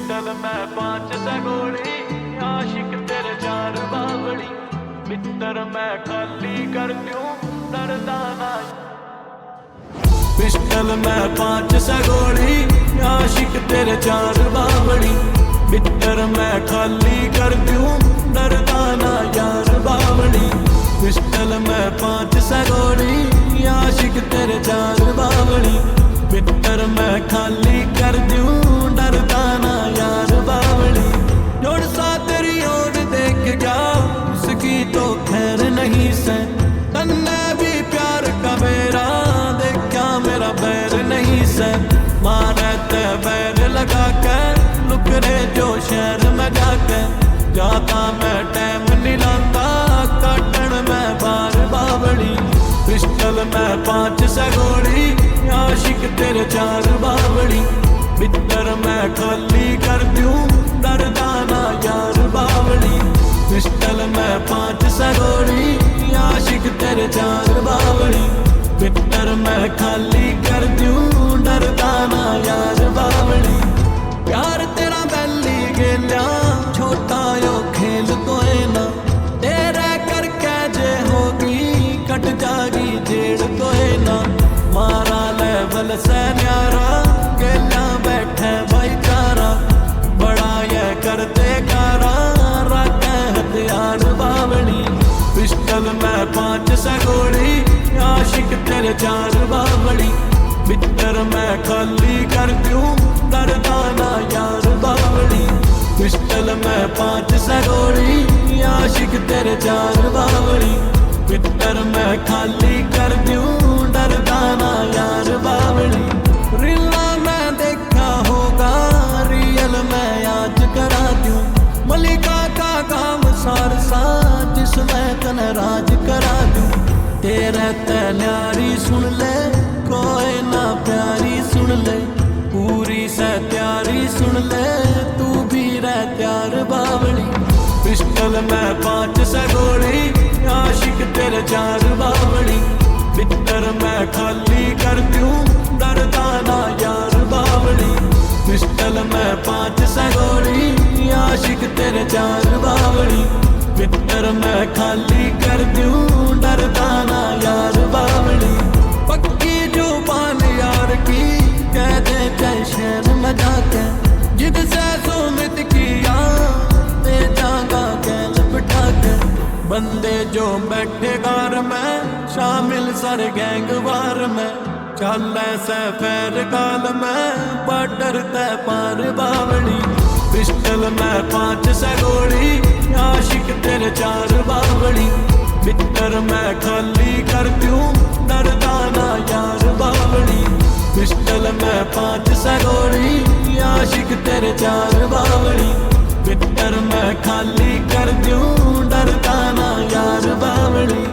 Pistol मैं 500 गोली, आशिक तेरे 4 बावड़ी। मित्र मैं खाली कर दूं डरदा ना। पिस्टल मैं 500 गोली, आशिक तेरे 4 बावड़ी। मित्र मैं खाली कर दूं डरदा ना यार बावड़ी। पिस्टल मैं 500 गोली, आशिक तेरे 4 बावड़ी। मित्र मैं खाली कर दूं डरदा ना यार बावड़ी। जोड़ सा तेरी ओर देख गया, उसकी तो खैर नहीं से। तन्ने भी प्यार का मेरा देखा, मेरा बैर नहीं से। मारे ते बैर लगा के लुकरे जो शहर में जाके। जाता मैं टाइम नहीं लाता, काटन मैं बार बावड़ी। पिस्टल मैं 500 गोली, आशिक तेरे 4 बावड़ी। मित्र मैं खाली कर दूं डरदा ना यार बावड़ी। पिस्टल मैं 500 गोली, आशिक तेरे 4 बावड़ी। मित्र मैं खाली कर दूं डरदा ना यार बावड़ी। प्यार तेरा बैली गेल्या, छोटा यो खेल कोई ना। तेरा करके जे होगी कट जागी जेड़ कोई ना। मारा लेवल से न्यारा, गेल्या बैठे भाईचारा। बड़ा ये करते कारा, राखे हथियार बावड़ी। पिस्टल मैं 500 गोली, आशिक तेरे 4 बावड़ी। मित्र मैं खाली कर दूं डरदा ना यार बावड़ी। पिस्टल मैं 500 गोली, आशिक तेरे 4 बावड़ी। मित्र मैं खाली कर दूं डरदा ना यार बावड़ी। रीला मैं देखा होगा, रियल मैं आज करा दूं। मलिका का काम सारसा, जिसमें तन राज करा दूं। तेरे तैयारी सुन ले, कोई ना प्यारी सुन ले। पूरी से तैयारी सुन ले, तू भी रह त्यार बावड़ी। पिस्टल मैं 500 गोली, आशिक तेरे 4 बावड़ी। मित्र मैं खाली कर दूं डरदा ना यार बावड़ी। पिस्टल मैं 500 गोली, आशिक तेरे 4 बावड़ी। मित्र मैं खाली कर दूं डरदा ना यार बावड़ी। पक्की जुबान यार की कह दे चाहे शहर में जाके। जिद से सुमित किया ते जागा कैल बिठा के। बंदे जो बैठे कार में, शामिल सर गैंग वार में। चल ऐसे फैर काल में, बॉर्डर तय पार बावड़ी। पिस्टल मैं 500 गोली, आशिक तेरे 4 बावड़ी। मित्र मैं खाली कर दूं डरदा ना यार बावड़ी। पिस्टल मैं 500 गोली, आशिक तेरे 4 बावड़ी। मित्र मैं खाली कर दूं डरदा ना यार बावड़ी।